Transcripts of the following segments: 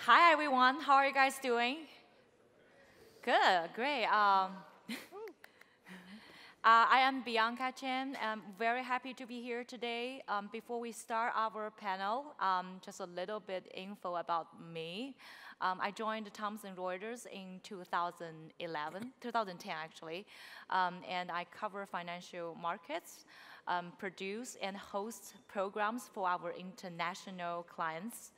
Hi, everyone. How are you guys doing? Good, great. I am Bianca Chen. I'm very happy to be here today. Before we start our panel, just a little bit info about me. I joined Thomson Reuters in 2010 actually, and I cover financial markets, produce and host programs for our international clients.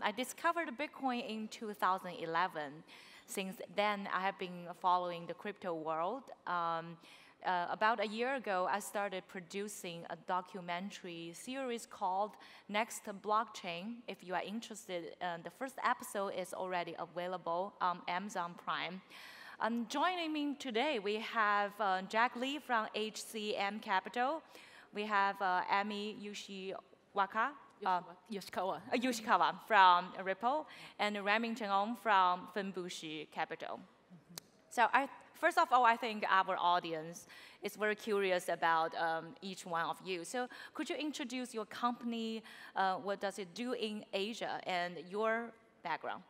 I discovered Bitcoin in 2011. Since then, I have been following the crypto world. About a year ago, I started producing a documentary series called Next Blockchain. If you are interested, the first episode is already available on Amazon Prime. Joining me today, we have Jack Lee from HCM Capital. We have Emi Yoshikawa from Ripple, and Remington from Fenbushi Capital. So first of all, I think our audience is very curious about each one of you. So could you introduce your company, what does it do in Asia, and your background?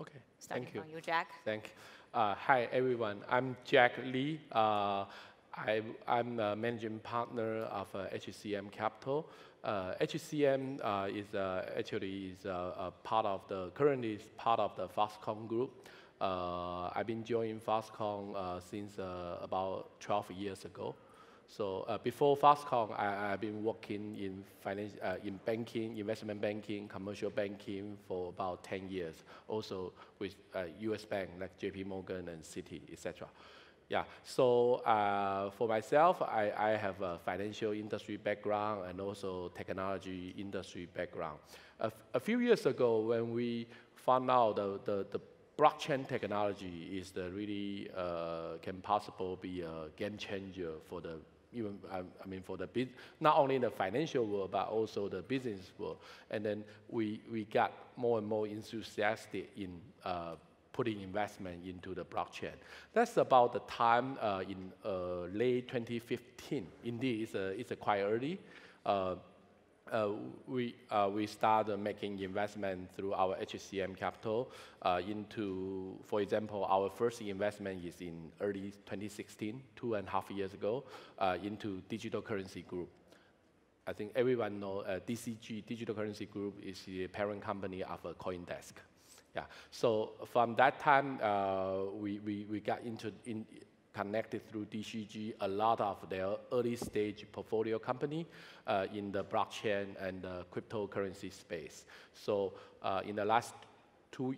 Okay, Starting thank you. from you, Jack. Thank you. Hi, everyone. I'm Jack Lee. I'm the managing partner of HCM Capital. HCM currently is part of the Foxconn group. I've been joining Foxconn since about 12 years ago. So before Foxconn, I've been working in banking, investment banking, commercial banking for about 10 years. Also with U.S. bank like J.P. Morgan and Citi, etc. Yeah. So for myself, I have a financial industry background and also technology industry background. A few years ago, when we found out the blockchain technology is really can possibly be a game changer for the not only the financial world but also the business world. And then we got more and more enthusiastic in putting investment into the blockchain. That's about the time in late 2015. Indeed, it's quite early. We started making investment through our HCM Capital into, for example, our first investment is in early 2016, 2.5 years ago, into Digital Currency Group. I think everyone knows DCG, Digital Currency Group, is the parent company of CoinDesk. Yeah. So from that time, we got connected through DCG a lot of their early stage portfolio company in the blockchain and the cryptocurrency space. So in the last two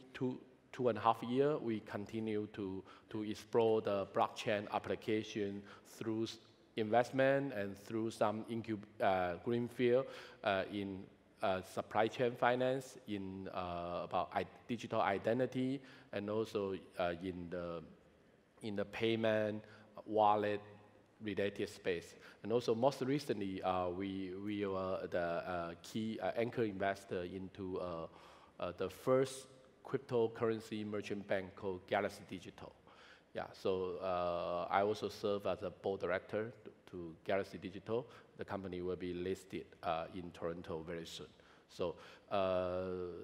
and a half years, we continue to explore the blockchain application through investment and through some greenfield in supply chain finance, in about digital identity, and also in the payment, wallet related space. And also most recently, we were the key anchor investor into the first cryptocurrency merchant bank called Galaxy Digital. Yeah, so I also serve as a board director to Galaxy Digital. The company will be listed in Toronto very soon. So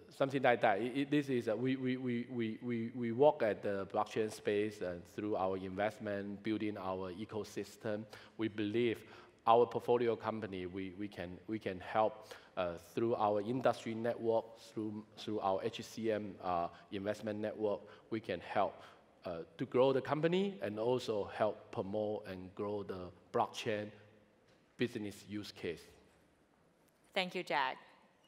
something like that. This is we work at the blockchain space, and through our investment, building our ecosystem. We believe our portfolio company we can help through our industry network, through our HCM investment network. We can help to grow the company and also help promote and grow the blockchain business use case. Thank you, Jack.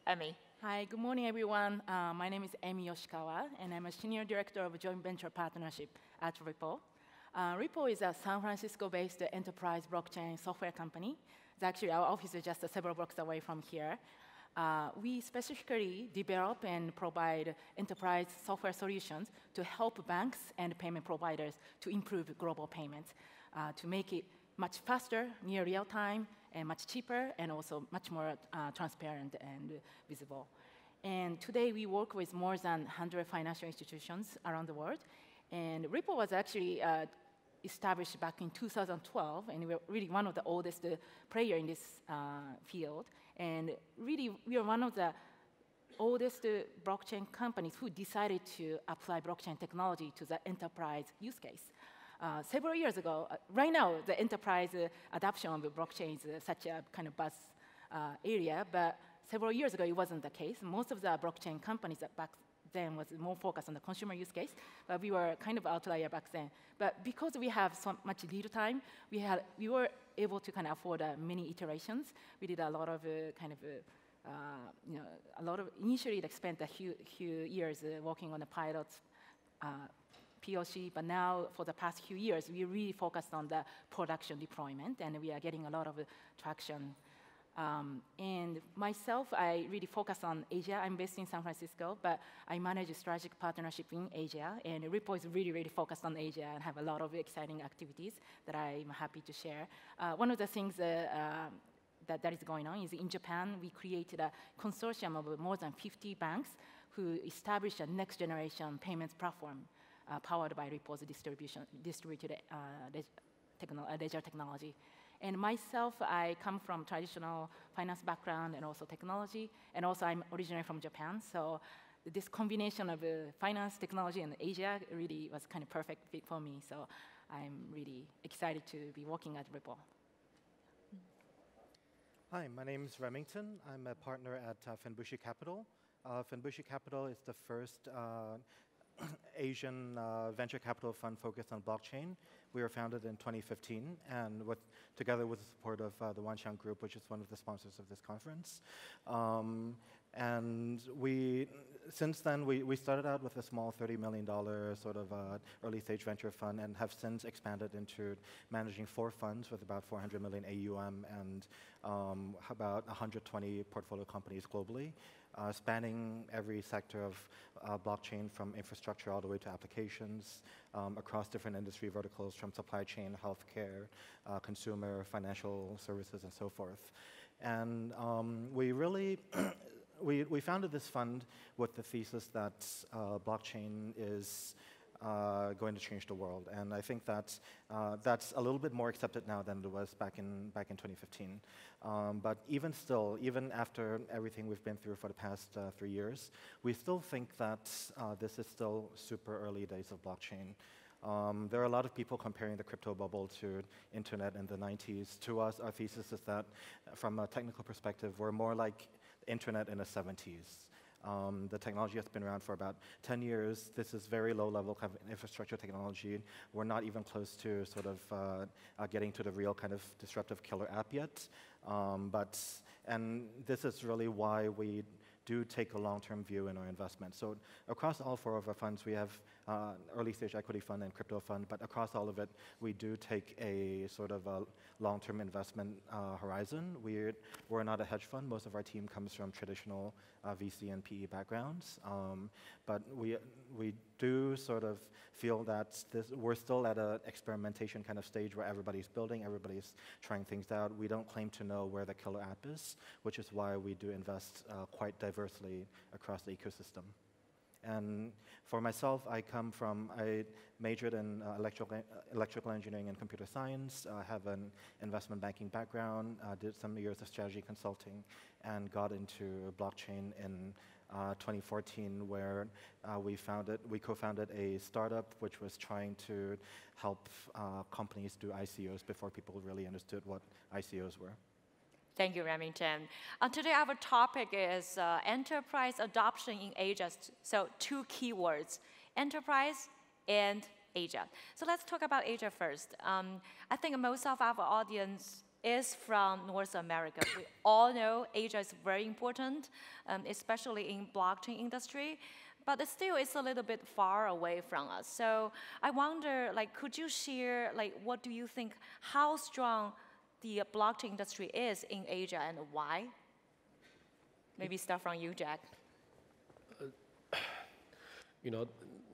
Emi. Hi, good morning, everyone. My name is Emi Yoshikawa, and I'm a Senior Director of Joint Venture Partnership at Ripple. Ripple is a San Francisco-based enterprise blockchain software company. Actually, our office is just several blocks away from here. We specifically develop and provide enterprise software solutions to help banks and payment providers to improve global payments, to make it much faster, near real time, and much cheaper, and also much more transparent and visible. And today we work with more than 100 financial institutions around the world. And Ripple was actually established back in 2012, and we're really one of the oldest players in this field. And really, we are one of the oldest blockchain companies who decided to apply blockchain technology to the enterprise use case. Several years ago, right now, the enterprise adoption of the blockchain is such a kind of buzz area, but several years ago, it wasn't the case. Most of the blockchain companies back then was more focused on the consumer use case, but we were kind of outlier back then. But because we have so much lead time, we were able to kind of afford many iterations. We did a lot of initially spent a few years working on the pilots, POC, but now for the past few years, we really focused on the production deployment, and we are getting a lot of traction. And myself, I really focus on Asia. I'm based in San Francisco, but I manage a strategic partnership in Asia, and Ripple is really, really focused on Asia and have a lot of exciting activities that I'm happy to share. One of the things that is going on is in Japan, we created a consortium of more than 50 banks who established a next generation payments platform powered by Ripple's distributed ledger technology. And myself, I come from traditional finance background and also technology, and also I'm originally from Japan, so this combination of finance, technology, and Asia really was kind of perfect fit for me, so I'm really excited to be working at Ripple. Hi, my name is Remington. I'm a partner at Fenbushi Capital. Fenbushi Capital is the first Asian venture capital fund focused on blockchain. We were founded in 2015, and together with the support of the Wanxiang Group, which is one of the sponsors of this conference. And since then, we started out with a small $30 million sort of early stage venture fund, and have since expanded into managing 4 funds with about 400 million AUM and about 120 portfolio companies globally. Spanning every sector of blockchain, from infrastructure all the way to applications, across different industry verticals, from supply chain, healthcare, consumer, financial services, and so forth. And we really, we founded this fund with the thesis that blockchain is going to change the world, and I think that's a little bit more accepted now than it was back in 2015. But even still, even after everything we've been through for the past 3 years, we still think that this is still super early days of blockchain. There are a lot of people comparing the crypto bubble to internet in the 90s. To us, our thesis is that from a technical perspective, we're more like internet in the 70s. The technology has been around for about 10 years. This is very low-level kind of infrastructure technology. We're not even close to sort of getting to the real kind of disruptive killer app yet. And this is really why we do take a long-term view in our investment. So across all 4 of our funds, we have early-stage equity fund and crypto fund, but across all of it, we do take a sort of a long-term investment horizon. We're not a hedge fund. Most of our team comes from traditional VC and PE backgrounds, but we do sort of feel that we're still at an experimentation kind of stage where everybody's building, everybody's trying things out. We don't claim to know where the killer app is, which is why we do invest quite diversely across the ecosystem. And for myself, I majored in electrical engineering and computer science. I have an investment banking background, did some years of strategy consulting, and got into blockchain in 2014, where we co-founded a startup which was trying to help companies do ICOs before people really understood what ICOs were. Thank you, Remington. Today our topic is enterprise adoption in Asia. So 2 keywords, enterprise and Asia. So let's talk about Asia first. I think most of our audience is from North America. We all know Asia is very important, especially in blockchain industry, but still it's a little bit far away from us. So I wonder, could you share, what do you think, how strong the blockchain industry is in Asia and why? Maybe start from you, Jack.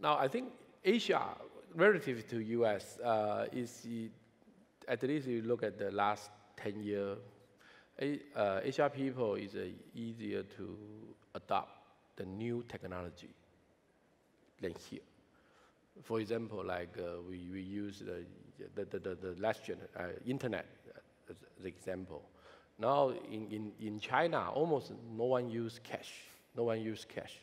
Now I think Asia, relative to US, is, at least you look at the last 10 years, Asia people is easier to adopt the new technology than here. For example, we use the last internet as an example. Now in China, almost no one use cash No one use cash.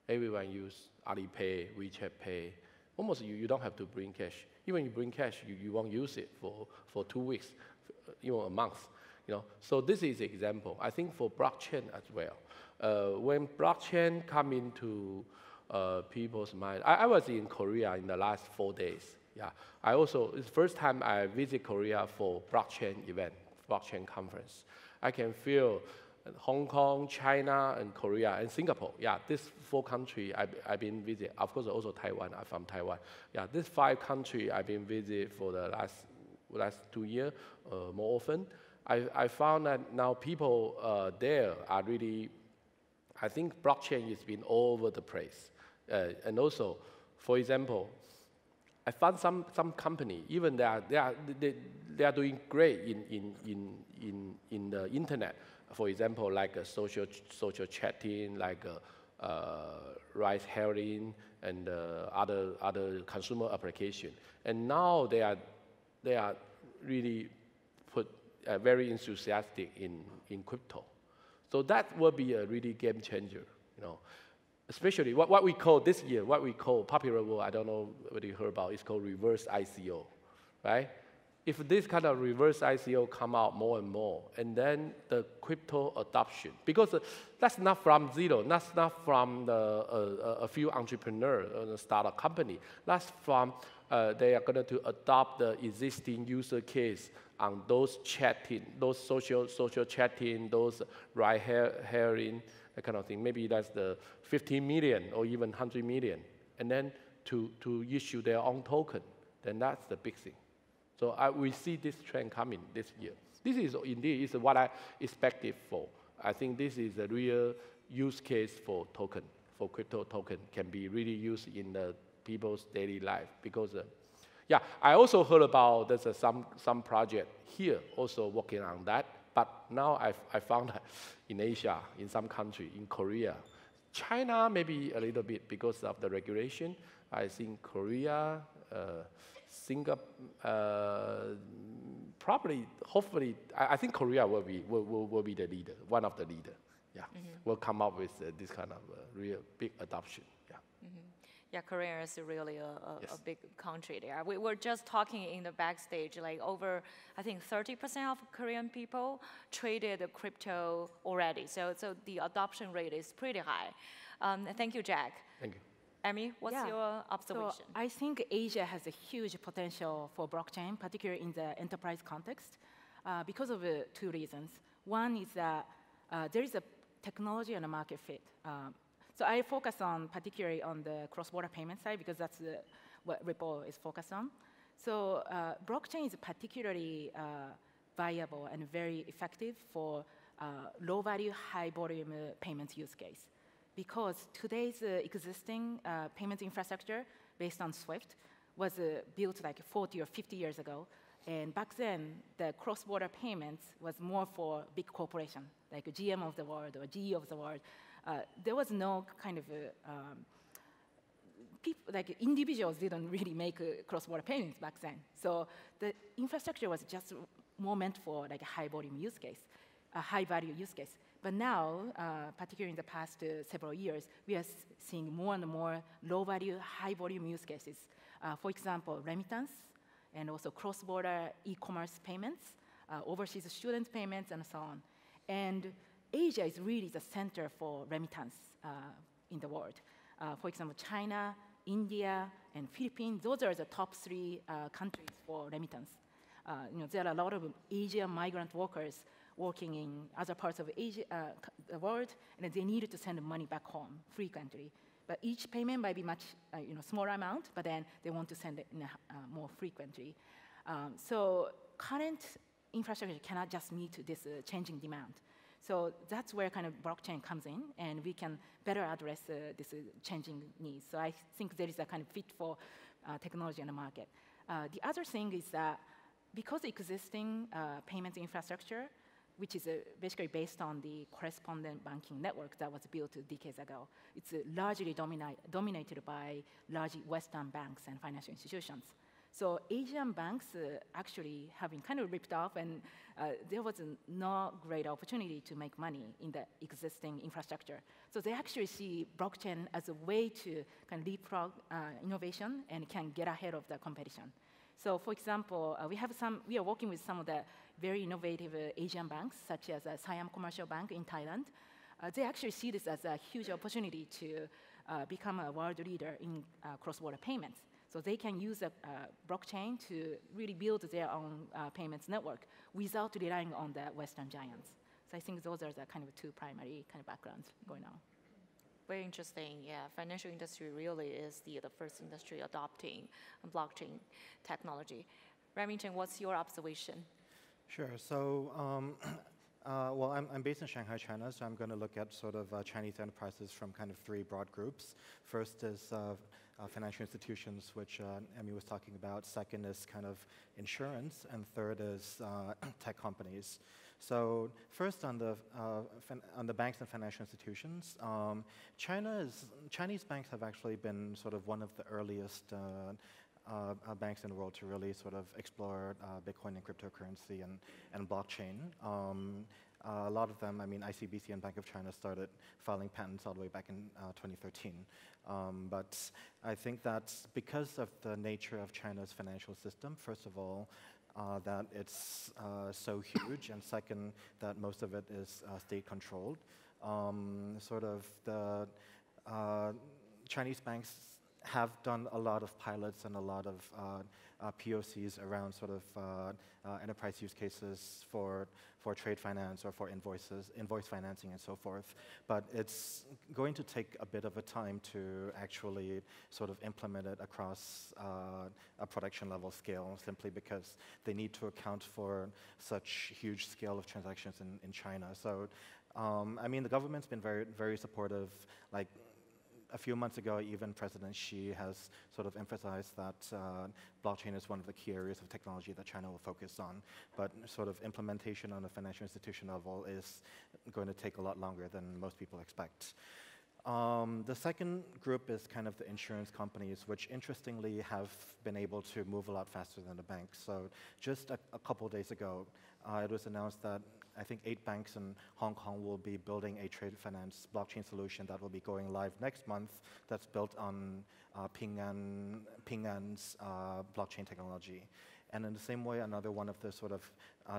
Everyone use Alipay, WeChat Pay. Almost you don't have to bring cash. Even you bring cash, you won't use it for 2 weeks, even a month. So this is an example. I think for blockchain as well. When blockchain come into people's mind, I was in Korea in the last 4 days. Yeah, it's the first time I visit Korea for blockchain event, blockchain conference. I can feel Hong Kong, China, and Korea, and Singapore. Yeah, these 4 countries I've been visit. Of course, also Taiwan. I'm from Taiwan. Yeah, these 5 countries I've been visit for the last 2 years more often. I found that now people there are really, I think blockchain has been all over the place. And also, for example, I found some company, even they are doing great in the internet. For example, like a social chatting, like ride hailing, and other consumer application. And now they are really very enthusiastic in crypto. So that will be a really game changer, Especially what we call this year, what we call popular word, I don't know what you heard about, it's called reverse ICO, right? If this kind of reverse ICO come out more and more, and then the crypto adoption, because that's not from zero, that's not from a few entrepreneurs or start a company, that's from they are going to adopt the existing user case on those chatting, those social chatting, those ride hailing, that kind of thing. Maybe that's the 50 million or even 100 million, and then to issue their own token, then that's the big thing. So we see this trend coming this year. This is indeed what I expected for. I think this is a real use case for token, for crypto token, can be really used in the people's daily life. Because, yeah, I also heard about there's some project here also working on that. But now I found that in Asia, in some country, in Korea, China maybe a little bit because of the regulation. I think Korea, Singapore, probably, hopefully, I think Korea will be the leader, one of the leader. Yeah, will come up with this kind of real big adoption. Yeah. Yeah, Korea is really a Yes. big country there. We were just talking in the backstage, like over, I think 30% of Korean people traded crypto already. So the adoption rate is pretty high. Thank you, Jack. Thank you. Emi, what's your observation? So I think Asia has a huge potential for blockchain, particularly in the enterprise context, because of 2 reasons. One is that there is a technology and a market fit. So I focus particularly on the cross-border payment side because that's what Ripple is focused on. So blockchain is particularly viable and very effective for low-value, high-volume payments use case. Because today's existing payments infrastructure based on SWIFT was built like 40 or 50 years ago. And back then, the cross-border payments was more for big corporation, like a GM of the world or GE of the world. There was no kind of like individuals didn't really make cross-border payments back then. So the infrastructure was just more meant for like a high-volume use case, a high-value use case. But now, particularly in the past several years, we are seeing more and more low-value, high-volume use cases. For example, remittance, and also cross-border e-commerce payments, overseas student payments, and so on. And Asia is really the center for remittance in the world. For example, China, India, and Philippines, those are the top 3 countries for remittance. There are a lot of Asian migrant workers working in other parts of Asia, the world, and they needed to send money back home frequently. But each payment might be much smaller amount, but then they want to send it more frequently. So current infrastructure cannot just meet this changing demand. So that's where kind of blockchain comes in, and we can better address this changing needs. So I think there is a kind of fit for technology in the market. The other thing is that because existing payments infrastructure, which is basically based on the correspondent banking network that was built decades ago, it's largely dominated by large Western banks and financial institutions. So Asian banks actually have been kind of ripped off, and there was no great opportunity to make money in the existing infrastructure. So they actually see blockchain as a way to kind of leapfrog innovation and can get ahead of the competition. So for example, we are working with some of the very innovative Asian banks, such as Siam Commercial Bank in Thailand. They actually see this as a huge opportunity to become a world leader in cross-border payments. So they can use a blockchain to really build their own payments network without relying on the Western giants. So I think those are the kind of two primary kind of backgrounds going on. Very interesting. Yeah, financial industry really is the first industry adopting blockchain technology. Remington, what's your observation? Sure. So, well, I'm based in Shanghai, China, so I'm going to look at sort of Chinese enterprises from kind of three broad groups. First is financial institutions, which Emi was talking about. Second is kind of insurance, and third is tech companies. So first on the banks and financial institutions, Chinese banks have actually been sort of one of the earliest banks in the world to really sort of explore Bitcoin and cryptocurrency and blockchain. A lot of them, I mean, ICBC and Bank of China started filing patents all the way back in 2013. But I think that's because of the nature of China's financial system, first of all, that it's so huge, and second, that most of it is state-controlled. Sort of the Chinese banks have done a lot of pilots and a lot of POCs around sort of enterprise use cases for trade finance or for invoice financing and so forth. But it's going to take a bit of a time to actually sort of implement it across a production level scale, simply because they need to account for such huge scale of transactions in China. So, I mean, the government's been very, very supportive. Like, a few months ago, even President Xi has sort of emphasized that blockchain is one of the key areas of technology that China will focus on. But sort of implementation on a financial institution level is going to take a lot longer than most people expect. The second group is kind of the insurance companies, which interestingly have been able to move a lot faster than the banks. So just a couple days ago, it was announced that I think 8 banks in Hong Kong will be building a trade finance blockchain solution that will be going live next month, that's built on Ping An's blockchain technology. And in the same way, another one of the sort of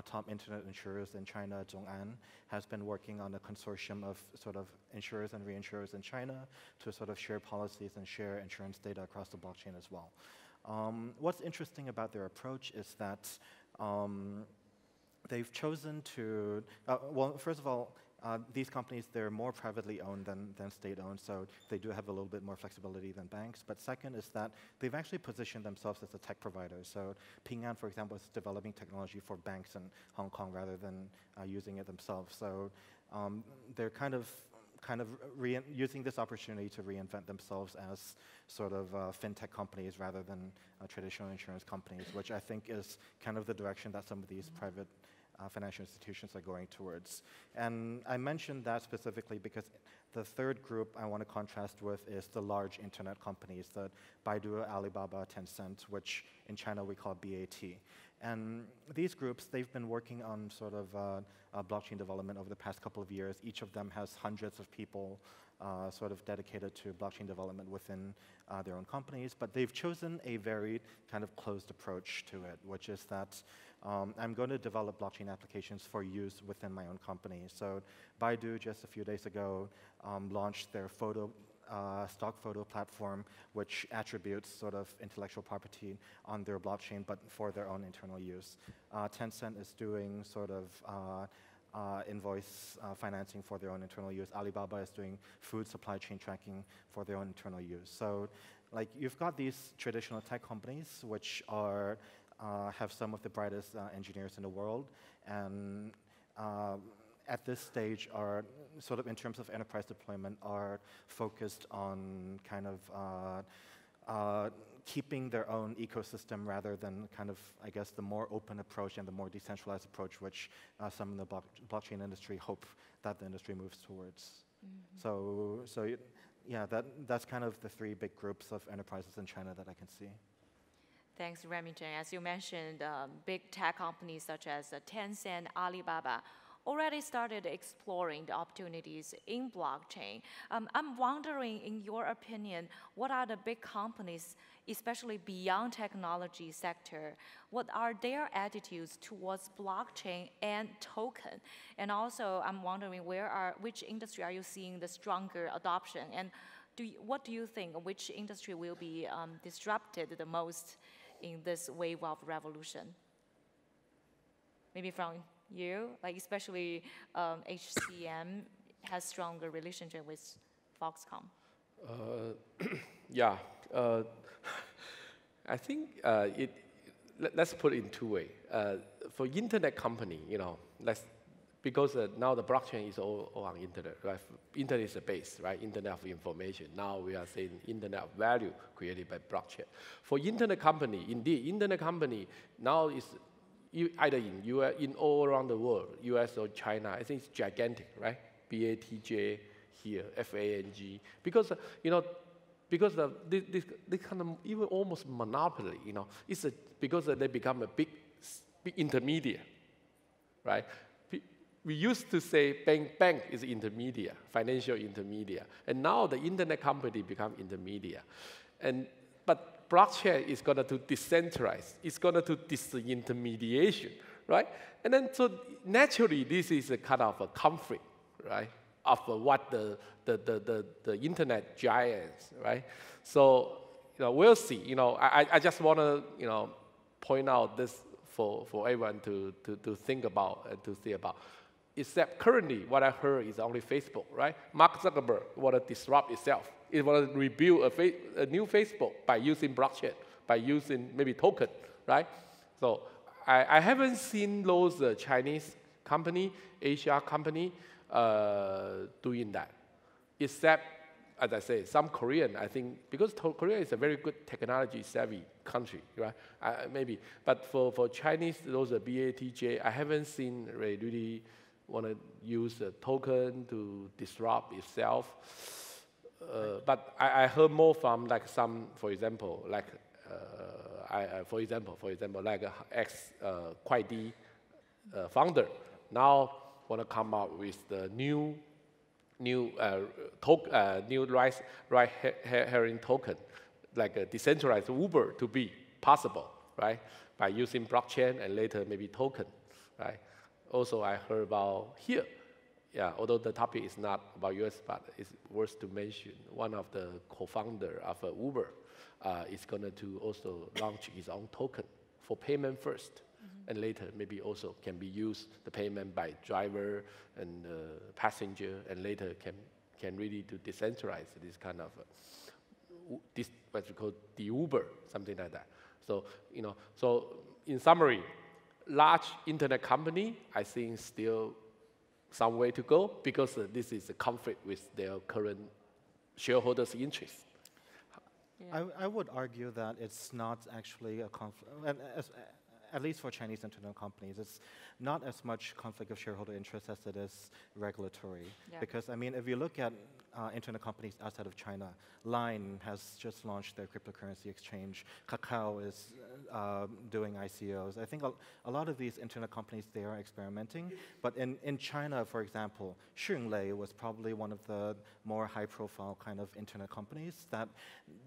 top internet insurers in China, Zhong'an, has been working on a consortium of sort of insurers and reinsurers in China to sort of share policies and share insurance data across the blockchain as well. What's interesting about their approach is that they've chosen to, well, first of all, these companies, they're more privately owned than state-owned, so they do have a little bit more flexibility than banks. But second is that they've actually positioned themselves as a tech provider. So Ping An, for example, is developing technology for banks in Hong Kong rather than using it themselves. So they're kind of using this opportunity to reinvent themselves as sort of fintech companies rather than traditional insurance companies, which I think is kind of the direction that some of these private financial institutions are going towards. And I mentioned that specifically because the third group I want to contrast with is the large internet companies, the Baidu, Alibaba, Tencent, which in China we call BAT. And these groups, they've been working on sort of blockchain development over the past couple of years. Each of them has hundreds of people sort of dedicated to blockchain development within their own companies, but they've chosen a very kind of closed approach to it, which is that I'm going to develop blockchain applications for use within my own company. So Baidu, just a few days ago, launched their stock photo platform, which attributes sort of intellectual property on their blockchain, but for their own internal use. Tencent is doing sort of invoice financing for their own internal use. Alibaba is doing food supply chain tracking for their own internal use. So, like, you've got these traditional tech companies, which are have some of the brightest engineers in the world, and at this stage are sort of in terms of enterprise deployment are focused on kind of keeping their own ecosystem rather than kind of, I guess, the more open approach and the more decentralized approach which some in the blockchain industry hope that the industry moves towards. Mm-hmm. So yeah, that's kind of the three big groups of enterprises in China that I can see. Thanks, Remington. As you mentioned, big tech companies such as Tencent, Alibaba, already started exploring the opportunities in blockchain. I'm wondering, in your opinion, what are the big companies, especially beyond technology sector, what are their attitudes towards blockchain and token? And also, I'm wondering, which industry are you seeing the stronger adoption? And what do you think, which industry will be disrupted the most in this wave of revolution? Maybe from you, like especially HCM has stronger relationship with Foxconn. Yeah, I think let's put it in two ways. For internet company, because now the blockchain is all on internet, right? Internet is the base, right? Internet of information. Now we are saying internet of value created by blockchain. For internet company, indeed, internet company now is either in US, in all around the world, US or China. I think it's gigantic, right? BATJ here, FANG, because because of this kind of even almost monopoly, it's because they become a big intermediate, right? We used to say bank is intermediate, financial intermediate, and now the internet company become intermediate, but blockchain is going to decentralize. It's going to disintermediation, right? And then so naturally this is a kind of a conflict, right? Of what the internet giants, right? So we'll see. I just want to point out this for everyone to think about and to see about. Except currently, what I heard is only Facebook, right? Mark Zuckerberg want to disrupt itself. It want to rebuild a new Facebook by using blockchain, by using maybe token, right? So I haven't seen those Chinese company, Asia company doing that. Except, as I say, some Korean, I think, because Korea is a very good technology-savvy country, right? Maybe. But for Chinese, those BATJ, I haven't seen really want to use a token to disrupt itself. But I heard more from like some, for example, like like ex Kuaidi founder now want to come out with the new ride-hailing token, like a decentralized Uber to be possible, right? By using blockchain and later maybe token, right? Also, I heard about here, yeah, although the topic is not about US, but it's worth to mention, one of the co-founder of Uber is going to also launch his own token for payment first, and later maybe also can be used, the payment by driver and passenger, and later can really to decentralize this kind of, this what we call the Uber, something like that. So, so in summary, large internet company, I think still some way to go because this is a conflict with their current shareholders' interests. Yeah. I would argue that it's not actually a conflict, at least for Chinese internet companies, it's not as much conflict of shareholder interest as it is regulatory. Yeah. Because, I mean, if you look at internet companies outside of China, Line has just launched their cryptocurrency exchange. Kakao is doing ICOs. I think a lot of these internet companies, they are experimenting. But in China, for example, Xunlei was probably one of the more high-profile kind of internet companies that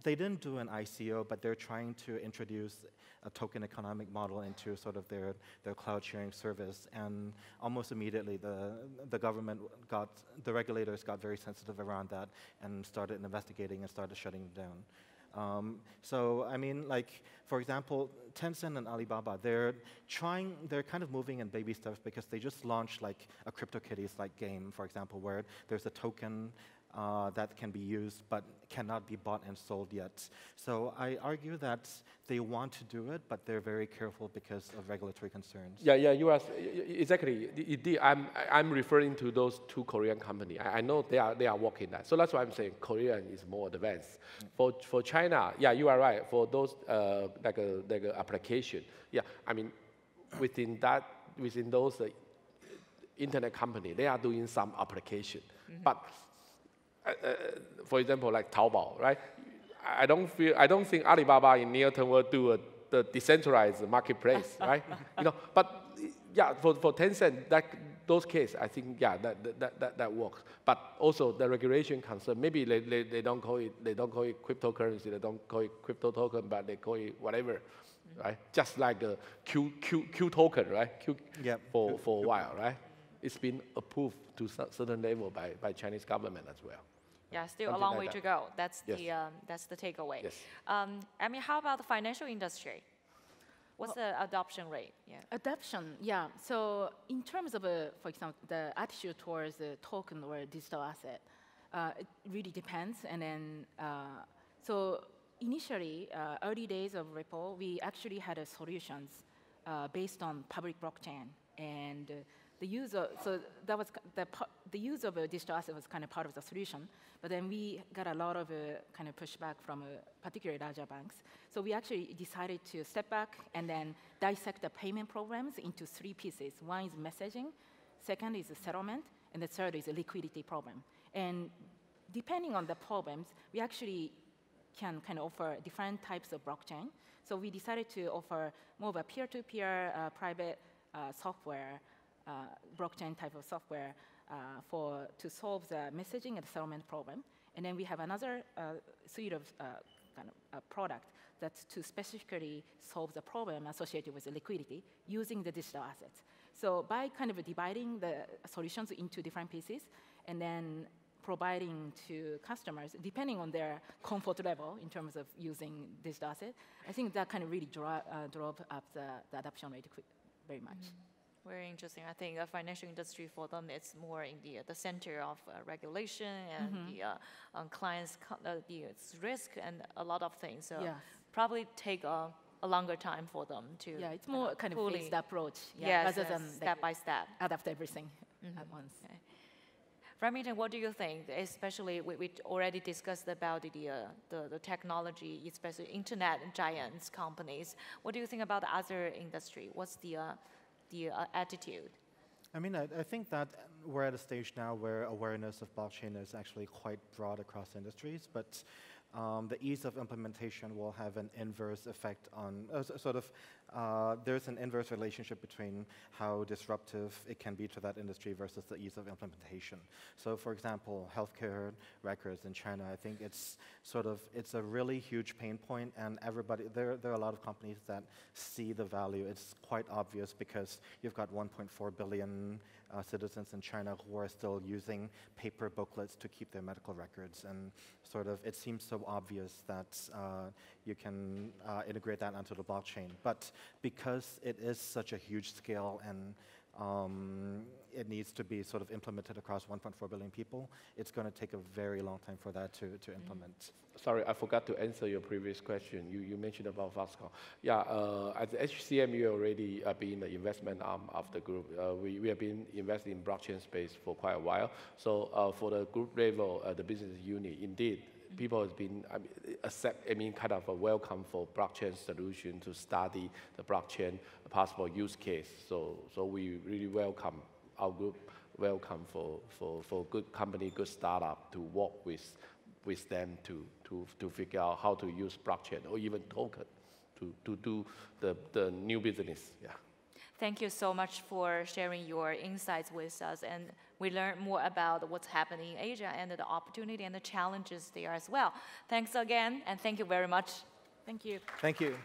they didn't do an ICO, but they're trying to introduce a token economic model into sort of their cloud sharing service. And almost immediately, the regulators got very sensitive around that and started investigating and started shutting it down. So, I mean, like, for example, Tencent and Alibaba, they're kind of moving in baby steps because they just launched like a CryptoKitties-like game, for example, where there's a token that can be used but cannot be bought and sold yet. So I argue that they want to do it, but they're very careful because of regulatory concerns. Yeah, you are exactly. Indeed, I'm referring to those two Korean companies. I know they are working that. So that's why I'm saying Korean is more advanced. For China, yeah, you are right. For those like a application, yeah, I mean, within those internet company, they are doing some application, but. For example, like Taobao, right? I don't think Alibaba in near term will do the decentralized marketplace, right? But yeah, for Tencent, those cases, I think, yeah, that works. But also the regulation concern, maybe they don't call it cryptocurrency, they don't call it crypto token, but they call it whatever, right? Just like the Q token, right? For a while, right? It's been approved to certain level by Chinese government as well. Yeah, still a long way to go. That's the takeaway. Yes. I mean, how about the financial industry? What's the adoption rate? Yeah. Adoption, yeah. So in terms of, for example, the attitude towards a token or a digital asset, it really depends. And then, so initially, early days of Ripple, we actually had solutions based on public blockchain. And the use of, so that was the use of a digital asset was kind of part of the solution. But then we got a lot of kind of pushback from particularly larger banks. So we actually decided to step back and then dissect the payment programs into 3 pieces. One is messaging, second is settlement, and the third is a liquidity problem. And depending on the problems, we actually can kind of offer different types of blockchain. So we decided to offer more of a peer-to-peer private software, blockchain type of software to solve the messaging and settlement problem. And then we have another suite of kind of product that's to specifically solve the problem associated with the liquidity using the digital assets. So by kind of dividing the solutions into different pieces and then providing to customers, depending on their comfort level in terms of using digital assets, I think that kind of really drove up the adoption rate very much. Very interesting. I think the financial industry for them is more in the center of regulation and the clients' the risk and a lot of things. So probably take a longer time for them to. Yeah, it's more kind of phased approach. Rather than step by step. Adapt everything at once. Okay. Remington, what do you think? Especially we already discussed about the technology, especially internet giants companies. What do you think about the other industry? What's the attitude? I mean, I think that we're at a stage now where awareness of blockchain is actually quite broad across industries, but the ease of implementation will have an inverse effect on, there's an inverse relationship between how disruptive it can be to that industry versus the ease of implementation. So for example, healthcare records in China, I think it's a really huge pain point, and there are a lot of companies that see the value. It's quite obvious because you've got 1.4 billion citizens in China who are still using paper booklets to keep their medical records, and it seems so obvious that you can integrate that onto the blockchain. But because it is such a huge scale and it needs to be implemented across 1.4 billion people, it's going to take a very long time for that to implement. Sorry, I forgot to answer your previous question. You mentioned about Foxconn. Yeah, at the HCM, you already been the investment arm of the group. We have been investing in blockchain space for quite a while. So for the group level, the business unit, indeed, people have been kind of a welcome for blockchain solution to study the blockchain possible use case. So we really welcome our group. Welcome for good company, good startup to work with them to figure out how to use blockchain or even token to do the new business. Yeah. Thank you so much for sharing your insights with us, and we learned more about what's happening in Asia and the opportunity and the challenges there as well. Thanks again, and thank you very much. Thank you. Thank you.